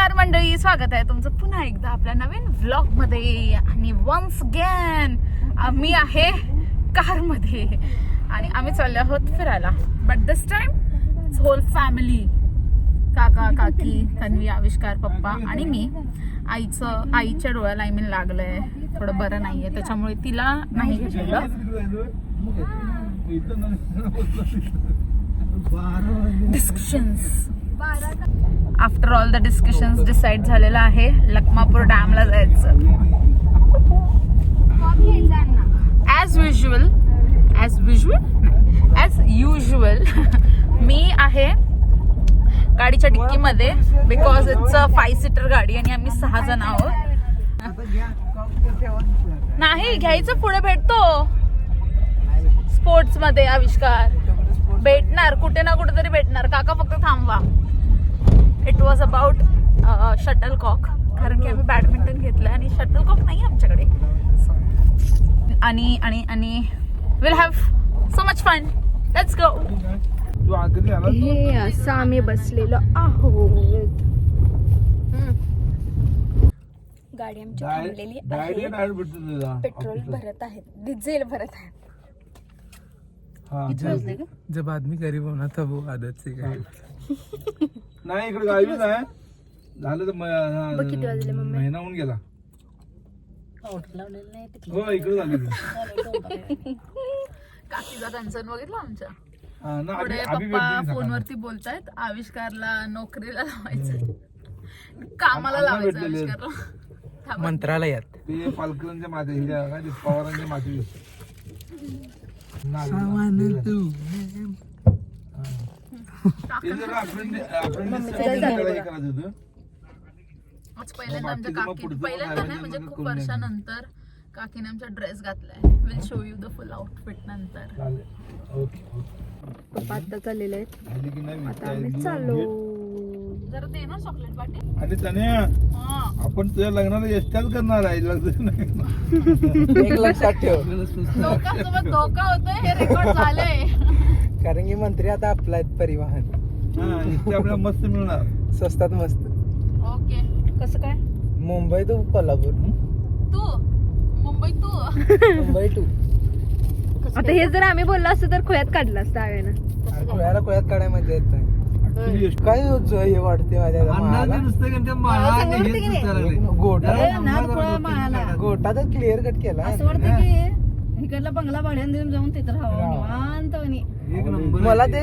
नमस्कार मंडळी, स्वागत आहे तुमचं पुन्हा एकदा आपल्या नवीन व्लॉग मध्ये. आणि वन्स अगेन आम्ही आहे कार मध्ये आणि आम्ही चाललो आहोत फिरायला. But this time whole family, काका काकी तन्वी आविष्कार पप्पा आणि मी. आईच्या डोळ्याला आय मीन लागलंय, थोडं बरं नाहीये, त्याच्यामुळे तिला नाही घेतलेलं. Discussions after all the discussions decide झालेलं आहे लखमापूर डॅमला जायचं. ॲज युजल मी आहे गाडीच्या डिक्कीमध्ये, बिकॉज इट्स अ 5 सीटर गाडी आणि आम्ही 6 जण आहोत. नाही घ्यायचं, पुढे भेटतो स्पोर्ट्स मध्ये. आविष्कार भेटणार, कुठे ना कुठे तरी भेटणार. काका फक्त थांबवा. इट वॉज अबाउट शटलकॉक, कारण की आम्ही बॅडमिंटन घेतलं आणि शटलकॉक नाही आमच्याकडे. आणि आणि आणि will have so much fun. Let's go. हे असं आम्ही बसलेलो आहोत. गाडी आमची थांबलेली आहे. पेट्रोल भरत आहेत, डिझेल भरत आहेत. जब आदमी गरीब होना था वो आदत से नाही. इकडे गावी नाही झालं तर किती वाजले मम्मी? महिना होऊन गेला. हो इकडे झाली. काकीचा कन्सर्न बघितला आमच्या. ना पुढे पप्पा फोनवरती बोलतायत, आविष्कारला नोकरीला लावायचं, कामाला लावायचं आविष्कारला मंत्रालयात. ते पालकरांच्या माते पवारांच्या माते आज पहिल्यांदा आमच्या काकी, पहिल्यांदा नाही म्हणजे खूप वर्षानंतर काकीने आमचा ड्रेस घातलाय. Will show you the full outfit नंतर. पप्पा आता चाललेले आहेत, आता आम्ही चाललो. जरा दे ना चॉकलेट पाटी. आणि त्याने आपण तुझ्या लग्नाला एसट्याच करणार आहे. लक्षात ठेव, लोकांसोबत धोका होतोय, हे रेकॉर्ड झालंय. कारण की मंत्री आता आपला परिवहन आपल्याला मस्त मिळणार, स्वस्तात मस्त. ओके, कसं काय? मुंबई टू कोल्हापूर, मुंबई टू आता हे जर आम्ही बोललो असतो तर खोयात काढलं असतं आव्यानं. खोयात काढाय मजा येत नाही. काय हे वाटते माझ्या गोटा तर क्लिअर कट केला. असं वाटतं की इकडला बंगला भाड्यानं देऊन जाऊन तिथं राहावं निवांतपणे. मला ते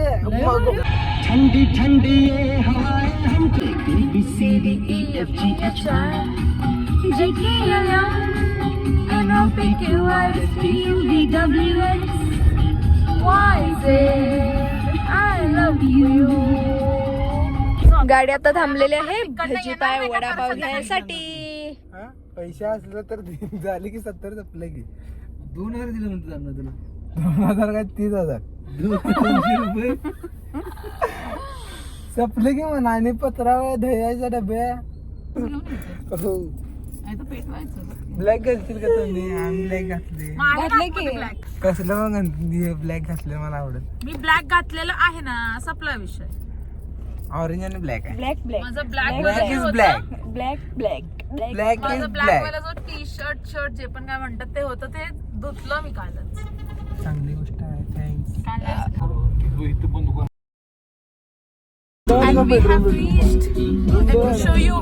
ठंडी ठंडी गाडी आता थांबलेली आहे भजी पाय वडापाव घ्यायसाठी. पैसे असलं तर झाले की 70 संपले की 2000 दिलं म्हणतो तुला. 2000 काय 30,000 रुपये संपले की म्हणा. आणि पत्रावळ्या दह्याच्या डब्या. हो ब्लॅक घालतील का तुम्ही? आम्ही ब्लॅक घातले ब्लॅक. कसलं मग ब्लॅक घातलं मला आवडत. मी ब्लॅक घातलेलं आहे ना, संपला विषय. ऑरेंज आणि ब्लॅक आहे. ब्लॅक माझं ब्लॅक इज ब्लॅक. ब्लॅक माझं ब्लॅक वाला जो टी शर्ट जे पण काय म्हणतात ते होतं, ते धुतलं मी कालच. चांगली गोष्ट आहे. Thanks. And we have reached. Let me show you.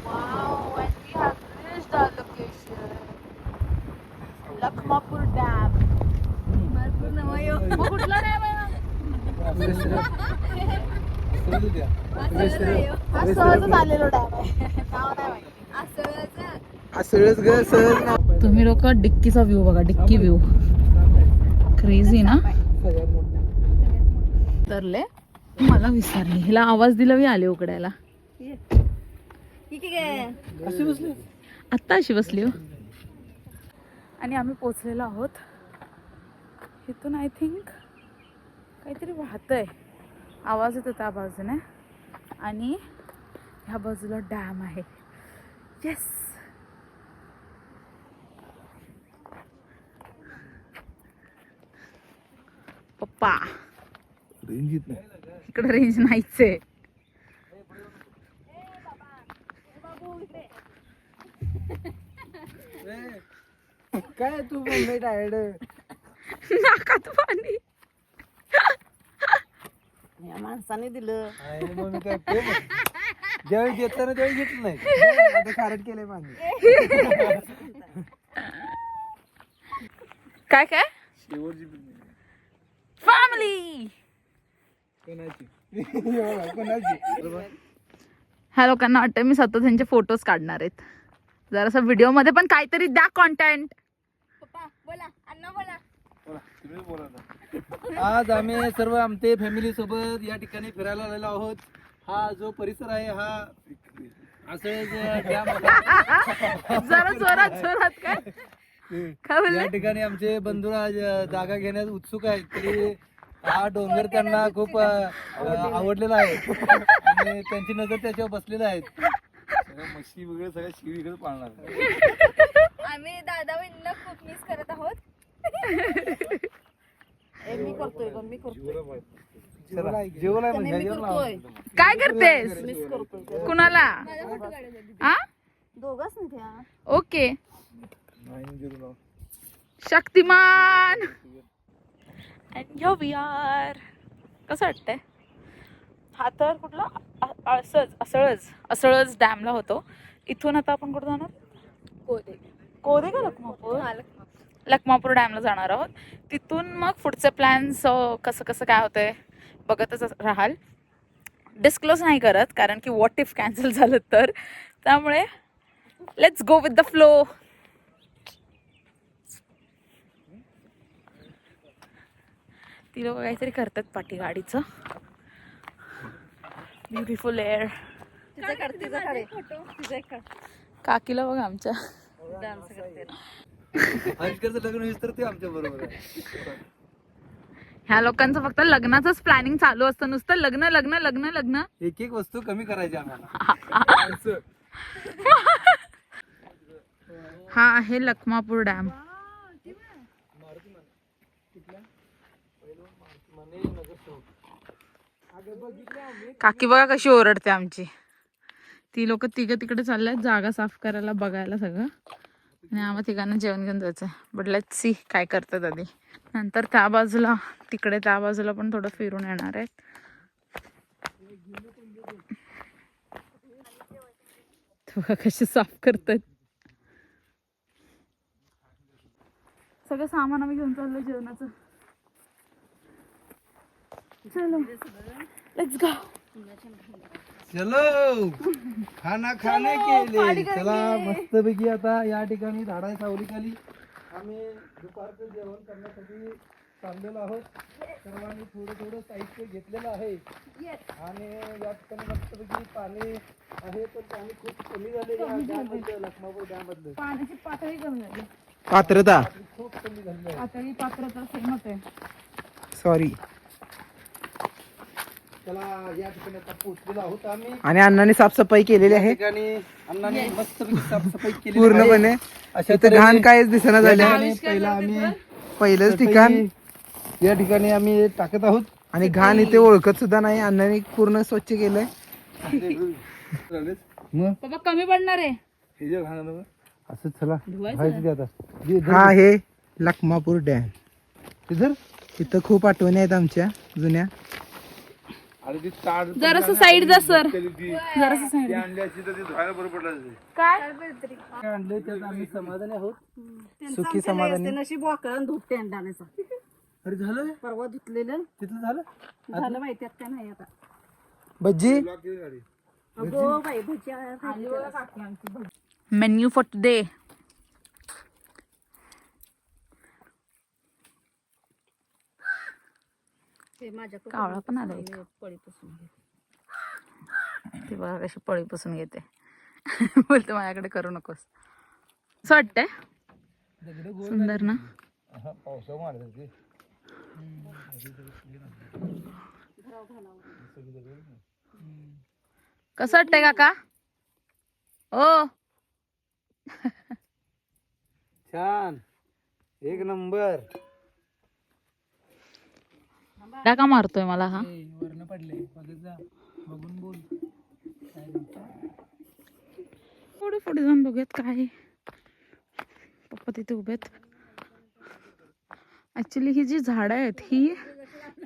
Wow, and we have reached our location. Lakhmapur dam. मग कुठला डॅम आहे? सहजच आलेलो डॅम आहे. नाव नाही माहिती. तुम्ही लोक डिक्कीचा व्ह्यू बघा, डिक्की व्ह्यू क्रेझी ना. तरले मला विसरले, हिला आवाज दिला मी आले उकडायला. आत्ता अशी बसली हो. आणि आम्ही पोचलेलो आहोत. इथून आय थिंक काहीतरी वाहतंय, आवाज येतो त्या बाजूने. आणि ह्या बाजूला डॅम आहे. येस, पप्पा. रेंज येत नाही. इकडे रेंज नाहीच आहे. काय तू मुंबई टायर्ड नाकात पाणी. या माणसाने दिलं. मग मी काय ज्यावेळी घेताना त्यावेळी घेतलं नाही. आता खारट केलंय पाणी. काय काय शेवटची फॅमिली. कोणाची ह्या लोकांना वाटतं मी स्वतः त्यांचे फोटोज काढणार आहेत. जरासा व्हिडिओ मध्ये पण काहीतरी द्या कॉन्टेंट. पप्पा बोला, अण्णा बोला. आज आम्ही सर्व आमचे फॅमिली सोबत या ठिकाणी फिरायला आलेलो आहोत. हा जो परिसर आहे हा असं डॅम जरा जोरात जोरात काय काय या बोलले. ठिकाणी आमचे बंधू आज जागा घेण्यास उत्सुक आहेत. तरी हा डोंगर त्यांना खूप आवडलेला आहे आणि त्यांची नजर त्याच्यावर बसलेली आहेत. म्हशी वगैरे सगळ्या शिवी वगैरे पाळणार. आम्ही दादा वहिनीला खूप मिस करत आहोत. मी करतोय पण मी करतोय. जेवलाय मी करतोय. काय करतेस मिस करतोय. कुणाला. हा दोघाच नाही त्या. Okay. Shaktimaan. And here we are. कसं वाटतंय. हा तर कुठला असळज डॅमला होतो. इथून आता आपण कुठं जाणार. कोदे का लखमापूर. लखमापूर डॅमला जाणार आहोत. तिथून मग पुढचे प्लॅन्स कसं कसं काय होतंय बघतच राहाल. डिस्क्लोज नाही करत कारण की व्हॉट इफ कॅन्सल झालं तर. त्यामुळे let's go with the flow. ती लोक काहीतरी करतात पाठी गाडीचं. Beautiful air. काकीला बघा आमच्या. आजकालचं लग्न होईस तर ते आमच्या बरोबर आहे. ह्या लोकांचं फक्त लग्नाचंच प्लॅनिंग चालू असतं. नुसतं लग्न लग्न लग्न लग्न. एक एक वस्तू कमी करायची आम्हाला. हा आहे लखमापूर डॅम. काकी बघा कशी ओरडते आमची. ती लोक तिघं तिकडे चालल्यात जागा साफ करायला बघायला सगळं. आणि आम्हाला तिघांना जेवण घेऊन जायचं. बट लेट्स सी काय करतात आधी. नंतर त्या बाजूला तिकडे त्या बाजूला पण थोडं फिरून येणार आहेत. बघा कशी साफ करतात. सगळं सामान आम्ही घेऊन चाललो जेवणाचं. चलो लेट्स गो. चलो खाना खाने के लिए. चला मस्तपैकी आता या ठिकाणी झाडा सावलीखाली आम्ही दुपारचं जेवण करण्यासाठी चाललेलो आहोत. सर्वांनी थोडं थोडं साहित्य घेतलेलं आहे आणि या ठिकाणी मस्तपैकी पाणी आहे. पण पाणी खूप कमी झाले लखमापूर डॅम मधलं. पाण्याची पातळी कमी झाली. पात्रता खूप कमी झाली. पात्रता सेमच आहे. सॉरी. चला या ठिकाणी आता पोहोचलेलो आहोत आम्ही. आणि अण्णाने साफसफाई केलेली आहे. अण्णाने मस्तपैकी साफसफाई केली पूर्णपणे. अशा तर घाण कायच दिसेना झाले. पहिला आम्ही पहिलंच ठिकाण या ठिकाणी आम्ही टाकत आहोत आणि घाण इथे ओळखत सुद्धा नाही. अण्णाने पूर्ण स्वच्छ केलंय. मग बाबा कमी पडणार आहे. असं चला हा आहे लखमापूर डॅम. तिथं खूप आठवणी आहेत आमच्या जुन्या. जरासं साईड जा सर. जरासं साईड. काय आणले त्यात आम्ही समाधानी आहोत. सुखी समाधानी. नशीब वाकळून धूत टेंडानेचा. अरे झालं परवा धुतलेलं तिथलं झालं. झालं माहिती का नाही आता. भज्जी अगो बाई भज्या. Menu for today. कावळा पण आला एक. ती बघा कशी पळी पुसून घेते. बोलते माझ्याकडे करू नकोस. असं वाटतंय सुंदर ना. कसं वाटतंय काका. ओ छान एक नंबर. का मारतोय मला हा? वरनं पडले बघत जा, बघून बोल. पुढे पुढे जाऊन बघूयात काय आहे. पप्पा तिथे उभेत. ऍक्च्युली ही जी झाडं आहेत ही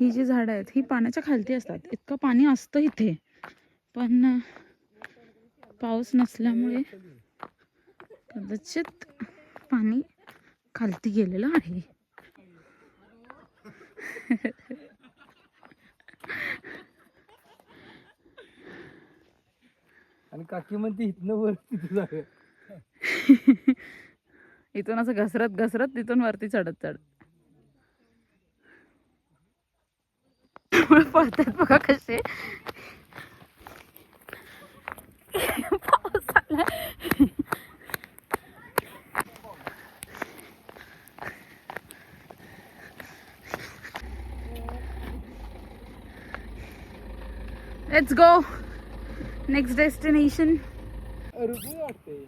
जी झाडं आहेत ही पाण्याच्या खालती असतात. इतकं पाणी असतं इथे, पण पाऊस नसल्यामुळे कदाचित पाणी खालती गेलेलं आहे. आणि काकी म्हणते इथनं वर तिथे जाऊया. इथून असं घसरत घसरत तिथून वरती चढत पडतात बघा कसे. पाऊस आला. Let's go next destination. Ruby वाटते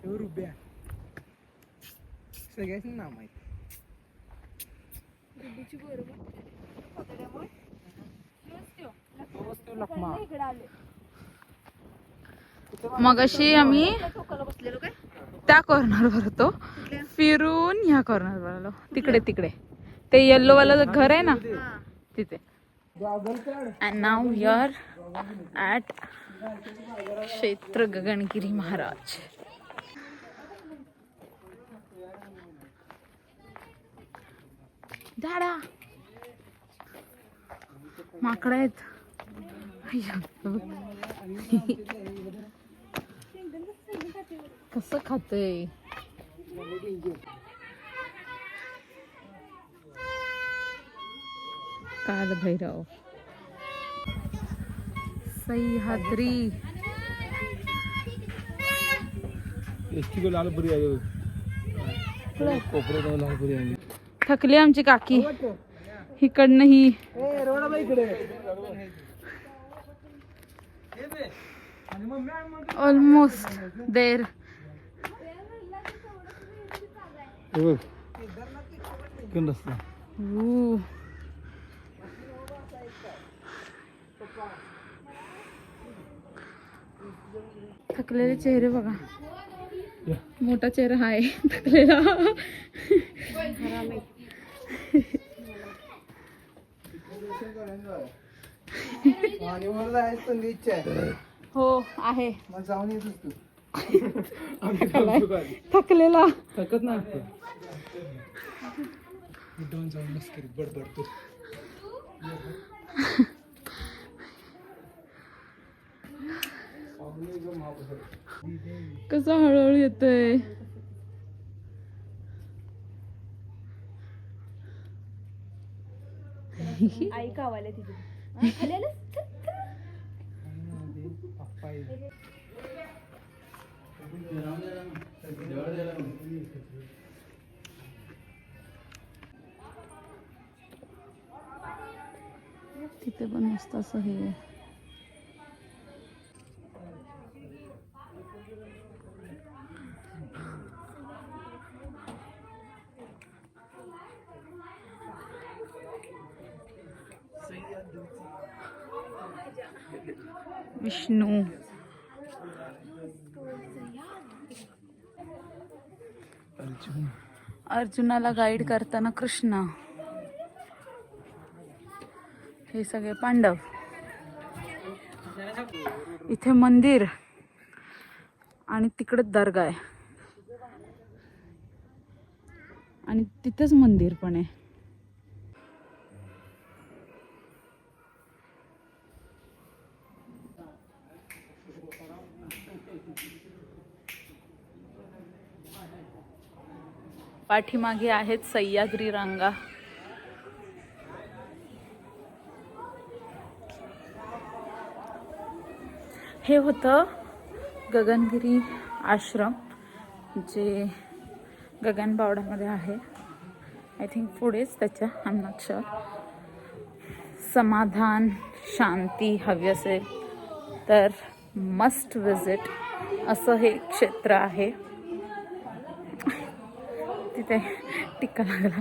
रुब्या, सगळ्याच नाव माहिती. मग अशी आम्ही त्या कॉर्नरवर होतो, फिरून ह्या कॉर्नरवर आलो. तिकडे तिकडे ते येल्लो वाला घर आहे ना तिथे. And now we are at क्षेत्र गगनगिरी महाराज. झाडा माकड आहेत. कसं खातंय. काल भैरव, सह्याद्री. एसटी को लालपुरी आहे, कोपऱ्यात लालपुरी आहे. थकली आमची काकी इकडनं ही. ऑलमोस्ट देर. थकलेले चेहरे बघा. मोठा चेहरा आहे थकलेला. हो आहे. मग जाऊन येतोस तू. थकलेला. थकत नाही दोन जाऊन मस्त करीत बडबडतो. कसं हळूहळू येतोय. आई कावाले तिथे. तिथे पण मस्त असं हे आहे. विष्णू. अर्जुनाला गाईड करताना कृष्ण. हे सगळे पांडव. इथे मंदिर आणि तिकडे दर्गा आहे आणि तिथेच मंदिर पण आहे. पाठीमागे आहेत सह्याद्री रांगा. हे होतं गगनगिरी आश्रम, जे गगनबावड्यामध्ये आहे. आय थिंक पुढेच त्याच्या, आय एम नॉट शुअर. समाधान शांती हवी असेल तर मस्ट विजिट असं हे क्षेत्र आहे. तिथे टिक्का लागला.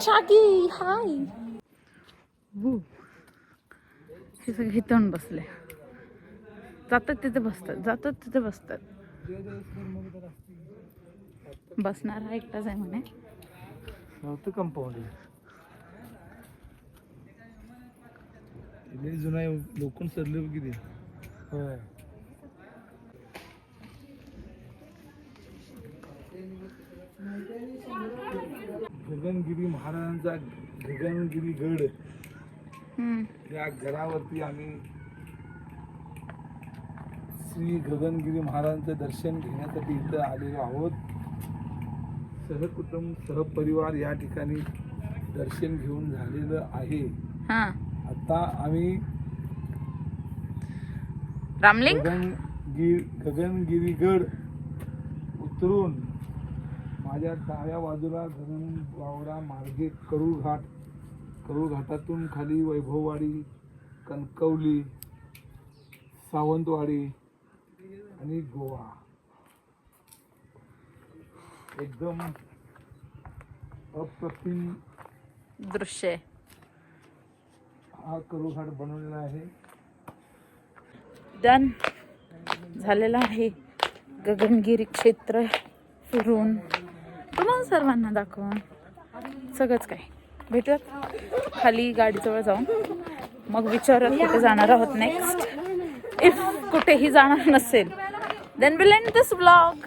चाकी हाय. हे सगळे इथून बसले, जातात तिथे बसतात, जातात तिथे बसतात. बसणारा एकटाच आहे म्हणे. नव्हतं कंपाऊंड जुना लोकून सरले किती. होय गगनगिरी महाराजांचा गगनगिरी गड, या गडावरती आम्ही श्री गगनगिरी महाराजांचं दर्शन घेण्यासाठी इथं आलेलो आहोत. सहकुटुंब सहपरिवार या ठिकाणी दर्शन घेऊन झालेलं आहे. आता आम्ही रामलिंग गगनगिरीगड उतरून माझ्या डाव्या बाजूला गगनबावडा मार्गे करूळ घाटातून खाली वैभववाडी, कणकवली, सावंतवाडी आणि गोवा. एकदम अप्रतिम दृश्य हा करूळ घाट बनवलेला आहे. डन झालेला आहे गगनगिरी क्षेत्र फिरून तुम्हाला सर्वांना दाखवून सगळंच काय. भेटूयात खाली गाडीजवळ जाऊन, मग विचारत कुठे जाणार आहोत नेक्स्ट. इफ कुठेही जाणार नसेल then will end this vlog.